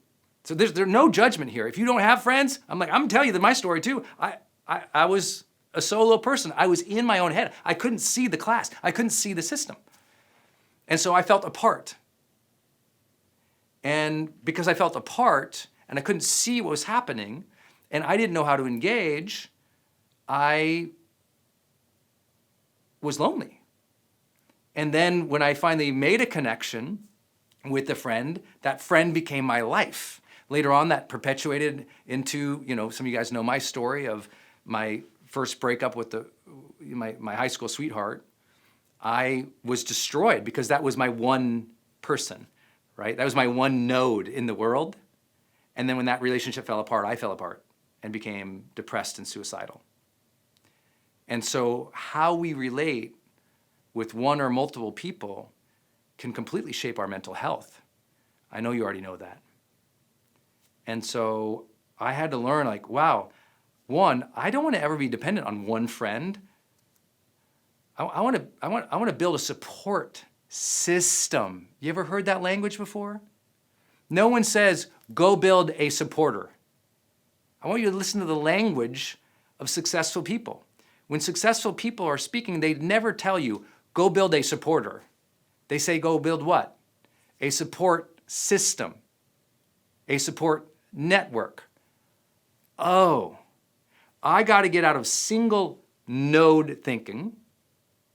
So there's no judgment here. If you don't have friends, I'm like, I'm telling you my story too. I was a solo person. I was in my own head. I couldn't see the class. I couldn't see the system. And so I felt apart. And because I felt apart and I couldn't see what was happening and I didn't know how to engage, I was lonely. And then when I finally made a connection with a friend, that friend became my life. Later on, that perpetuated into, some of you guys know my story of my first breakup with my high school sweetheart. I was destroyed because that was my one person, right? That was my one node in the world. And then when that relationship fell apart, I fell apart and became depressed and suicidal. And so how we relate with one or multiple people can completely shape our mental health. I know you already know that. And so I had to learn, wow, one, I don't want to ever be dependent on one friend. I want to build a support system. You ever heard that language before? No one says, go build a supporter. I want you to listen to the language of successful people. When successful people are speaking, they never tell you, go build a supporter. They say, go build what? A support system, a support network. Oh, I got to get out of single node thinking.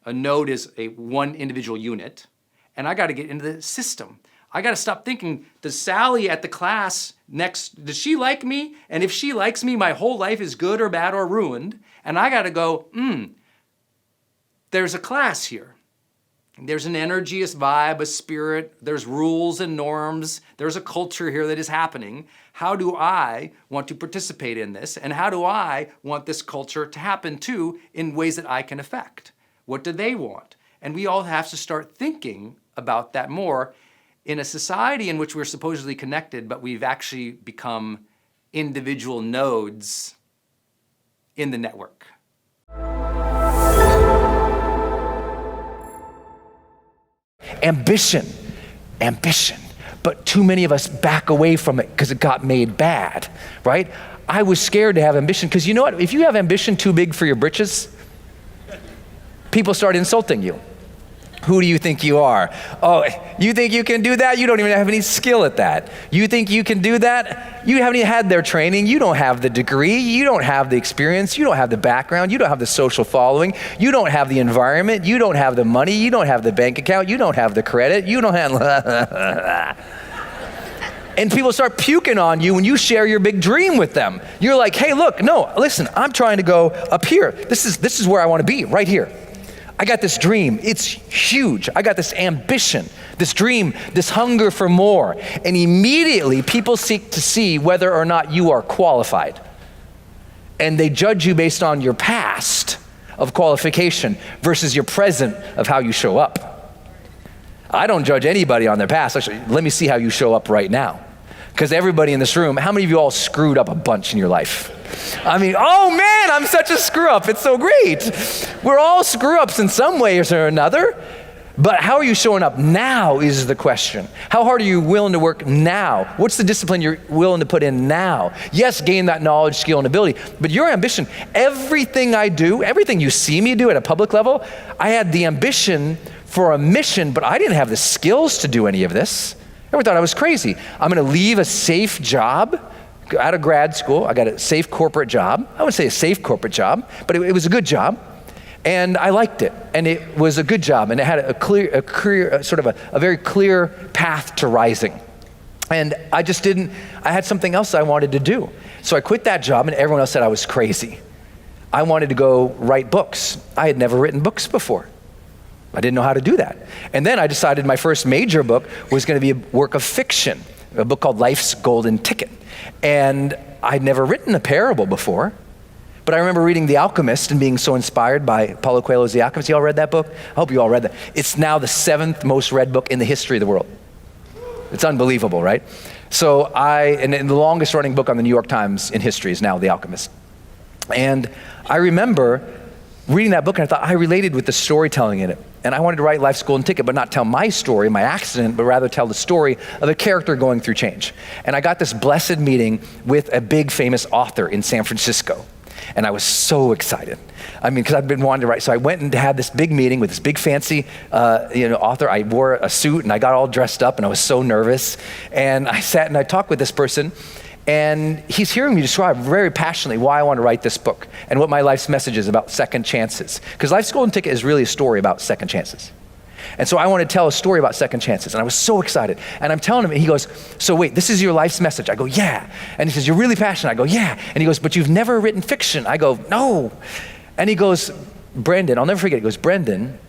A node is one individual unit, and I got to get into the system. I got to stop thinking, does Sally at the class next, does she like me? And if she likes me, my whole life is good or bad or ruined. And I got to go, there's a class here. There's an energy, a vibe, a spirit. There's rules and norms. There's a culture here that is happening. How do I want to participate in this? And how do I want this culture to happen too in ways that I can affect? What do they want? And we all have to start thinking about that more in a society in which we're supposedly connected, but we've actually become individual nodes in the network. Ambition, but too many of us back away from it because it got made bad, right? I was scared to have ambition because you know what? If you have ambition too big for your britches, people start insulting you. Who do you think you are? Oh, you think you can do that? You don't even have any skill at that. You think you can do that? You haven't even had their training. You don't have the degree. You don't have the experience. You don't have the background. You don't have the social following. You don't have the environment. You don't have the money. You don't have the bank account. You don't have the credit. You don't have... And people start puking on you when you share your big dream with them. You're like, hey, look, no, listen, I'm trying to go up here. This is where I want to be, right here. I got this dream, it's huge. I got this ambition, this dream, this hunger for more. And immediately people seek to see whether or not you are qualified. And they judge you based on your past of qualification versus your present of how you show up. I don't judge anybody on their past. Actually, let me see how you show up right now. Because everybody in this room, how many of you all screwed up a bunch in your life? I mean, oh man, I'm such a screw up. It's so great. We're all screw ups in some ways or another. But how are you showing up now is the question. How hard are you willing to work now? What's the discipline you're willing to put in now? Yes, gain that knowledge, skill, and ability, but your ambition, everything I do, everything you see me do at a public level, I had the ambition for a mission, but I didn't have the skills to do any of this. Everyone thought I was crazy. I'm gonna leave a safe job out of grad school. I got a safe corporate job. I wouldn't say a safe corporate job, but it was a good job. And I liked it, and it was a good job, and it had a clear, sort of a very clear path to rising. And I had something else I wanted to do. So I quit that job, and everyone else said I was crazy. I wanted to go write books. I had never written books before. I didn't know how to do that. And then I decided my first major book was going to be a work of fiction, a book called Life's Golden Ticket. And I'd never written a parable before, but I remember reading The Alchemist and being so inspired by Paulo Coelho's The Alchemist. You all read that book? I hope you all read that. It's now the 7th most read book in the history of the world. It's unbelievable, right? So and the longest running book on the New York Times in history is now The Alchemist. And I remember reading that book and I thought I related with the storytelling in it. And I wanted to write Life's Golden Ticket, but not tell my story, my accident, but rather tell the story of a character going through change. And I got this blessed meeting with a big famous author in San Francisco. And I was so excited. I mean, because I've been wanting to write. So I went and had this big meeting with this big fancy author. I wore a suit and I got all dressed up and I was so nervous. And I sat and I talked with this person, and he's hearing me describe very passionately why I want to write this book and what my life's message is about second chances. Because Life's Golden Ticket is really a story about second chances. And so I want to tell a story about second chances. And I was so excited. And I'm telling him, and he goes, so wait, this is your life's message? I go, yeah. And he says, you're really passionate? I go, yeah. And he goes, but you've never written fiction? I go, no. And he goes, Brendon, I'll never forget, he goes, Brendon,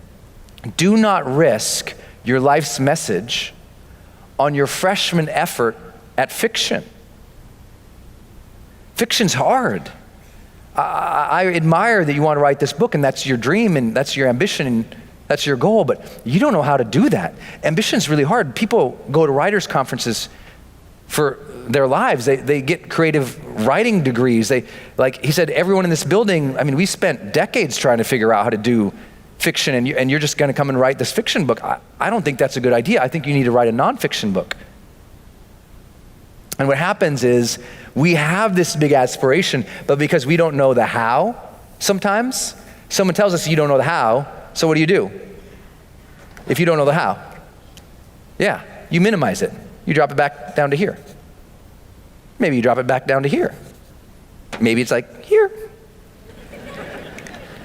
do not risk your life's message on your freshman effort at fiction. Fiction's hard. I admire that you want to write this book and that's your dream and that's your ambition and that's your goal, but you don't know how to do that. Ambition's really hard. People go to writers' conferences for their lives. They get creative writing degrees. Like he said, everyone in this building, I mean, we spent decades trying to figure out how to do fiction, and you're just gonna come and write this fiction book. I don't think that's a good idea. I think you need to write a nonfiction book. And what happens is we have this big aspiration, but because we don't know the how, sometimes someone tells us you don't know the how, so what do? If you don't know the how? Yeah, you minimize it. You drop it back down to here. Maybe you drop it back down to here. Maybe it's like here.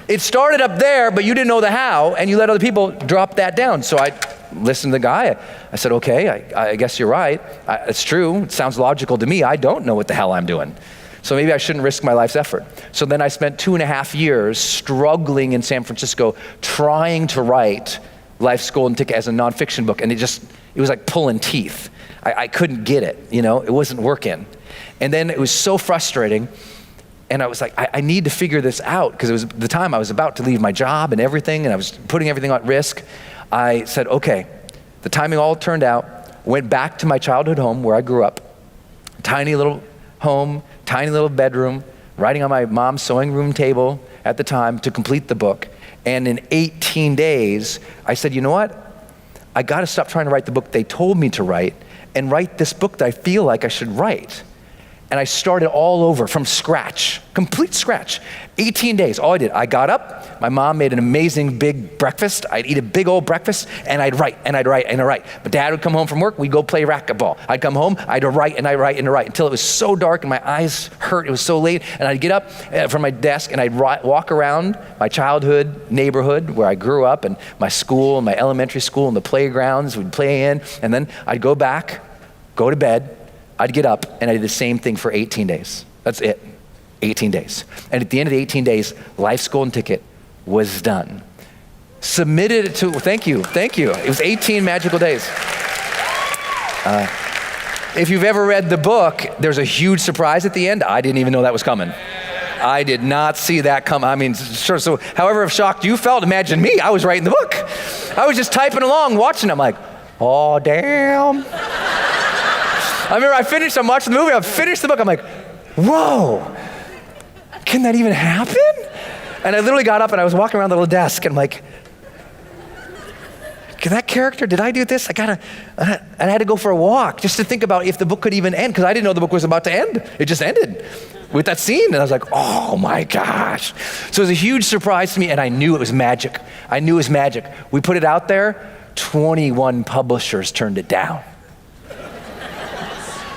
It started up there, but you didn't know the how, and you let other people drop that down. So I listened to the guy. I said, okay, I guess you're right. It's true. It sounds logical to me. I don't know what the hell I'm doing. So maybe I shouldn't risk my life's effort. So then I spent 2.5 years struggling in San Francisco trying to write Life's Golden Ticket as a nonfiction book. And it was like pulling teeth. I couldn't get it, it wasn't working. And then it was so frustrating. And I was like, I need to figure this out, because it was the time I was about to leave my job and everything, and I was putting everything at risk. I said, okay, the timing all turned out, went back to my childhood home where I grew up, tiny little home, tiny little bedroom, writing on my mom's sewing room table at the time to complete the book. And in 18 days, I said, you know what? I gotta stop trying to write the book they told me to write and write this book that I feel like I should write. And I started all over from scratch, complete scratch. 18 days, all I did, I got up, my mom made an amazing big breakfast, I'd eat a big old breakfast, and I'd write, and I'd write, and I'd write. But Dad would come home from work, we'd go play racquetball. I'd come home, I'd write, and I'd write, and I'd write, until it was so dark and my eyes hurt, it was so late, and I'd get up from my desk, and I'd walk around my childhood neighborhood where I grew up, and my school, and my elementary school, and the playgrounds we'd play in, and then I'd go back, go to bed, I'd get up, and I did the same thing for 18 days. That's it, 18 days. And at the end of the 18 days, Life's Golden Ticket was done. Submitted it to, thank you. It was 18 magical days. If you've ever read the book, there's a huge surprise at the end. I didn't even know that was coming. I did not see that come. I mean, sure, so however shocked you felt, imagine me, I was writing the book. I was just typing along, watching, I'm like, oh, damn. I remember I'm watching the movie, I finished the book, I'm like, whoa, can that even happen? And I literally got up and I was walking around the little desk and I'm like, can that character, did I do this? And I had to go for a walk just to think about if the book could even end, because I didn't know the book was about to end. It just ended with that scene. And I was like, oh my gosh. So it was a huge surprise to me, and I knew it was magic. We put it out there, 21 publishers turned it down.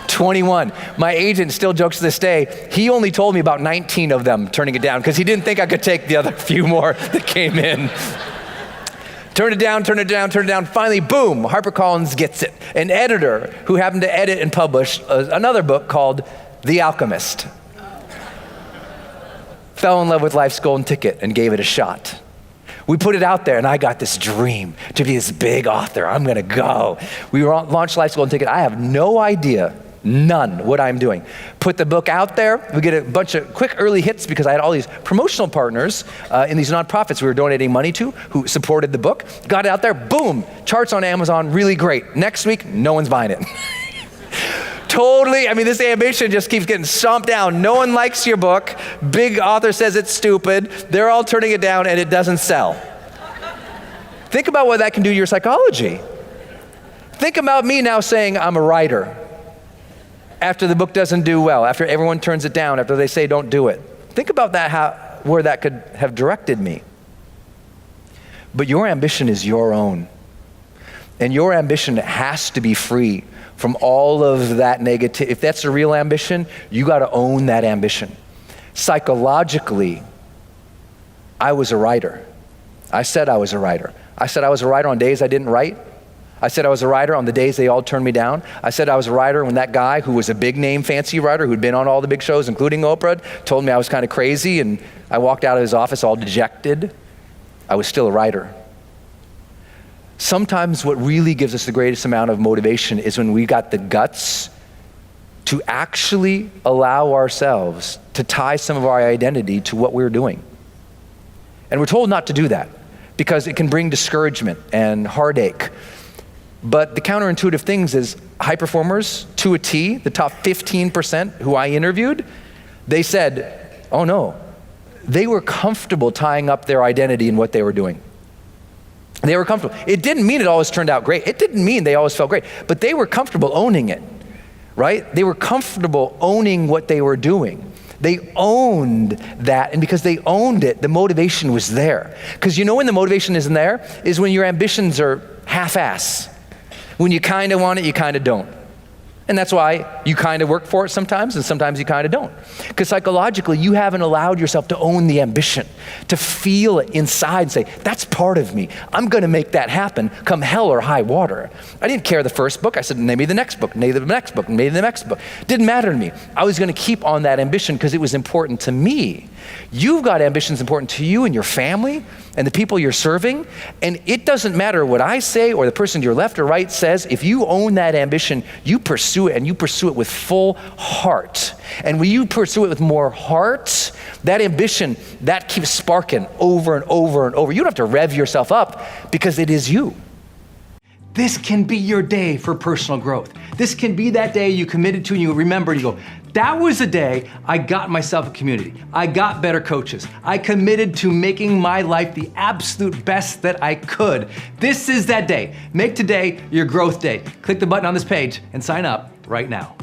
21. My agent still jokes to this day, he only told me about 19 of them turning it down because he didn't think I could take the other few more that came in. Turn it down. Finally, boom, HarperCollins gets it. An editor who happened to edit and publish another book called The Alchemist fell in love with Life's Golden Ticket and gave it a shot. We put it out there, and I got this dream to be this big author. I'm gonna go. We launched Life's Golden Ticket. I have no idea, none, what I'm doing. Put the book out there. We get a bunch of quick early hits because I had all these promotional partners in these nonprofits we were donating money to who supported the book. Got it out there, boom, charts on Amazon, really great. Next week, no one's buying it. Totally, I mean, this ambition just keeps getting stomped down. No one likes your book. Big author says it's stupid. They're all turning it down and it doesn't sell. Think about what that can do to your psychology. Think about me now saying I'm a writer after the book doesn't do well, after everyone turns it down, after they say don't do it. Think about that, where that could have directed me. But your ambition is your own. And your ambition has to be free from all of that negative. If that's a real ambition, you got to own that ambition. Psychologically, I was a writer. I said I was a writer. I said I was a writer on days I didn't write. I said I was a writer on the days they all turned me down. I said I was a writer when that guy who was a big name fancy writer who'd been on all the big shows, including Oprah, told me I was kind of crazy, and I walked out of his office all dejected. I was still a writer. Sometimes what really gives us the greatest amount of motivation is when we got the guts to actually allow ourselves to tie some of our identity to what we're doing. And we're told not to do that because it can bring discouragement and heartache. But the counterintuitive things is high performers to a T, the top 15% who I interviewed, they said, oh no, they were comfortable tying up their identity in what they were doing. They were comfortable. It didn't mean it always turned out great. It didn't mean they always felt great, but they were comfortable owning it, right? They were comfortable owning what they were doing. They owned that, and because they owned it, the motivation was there. Because you know when the motivation isn't there is when your ambitions are half-ass. When you kind of want it, you kind of don't. And that's why you kind of work for it sometimes, and sometimes you kind of don't. Because psychologically, you haven't allowed yourself to own the ambition, to feel it inside and say, that's part of me. I'm going to make that happen come hell or high water. I didn't care the first book. I said, maybe the next book, maybe the next book, maybe the next book. Didn't matter to me. I was going to keep on that ambition because it was important to me. You've got ambitions important to you and your family and the people you're serving. And it doesn't matter what I say or the person to your left or right says. If you own that ambition, you pursue it, and you pursue it with full heart. And when you pursue it with more heart, that ambition, that keeps sparking over and over and over. You don't have to rev yourself up because it is you. This can be your day for personal growth. This can be that day you committed to and you remember and you go, that was the day I got myself a community. I got better coaches. I committed to making my life the absolute best that I could. This is that day. Make today your growth day. Click the button on this page and sign up right now.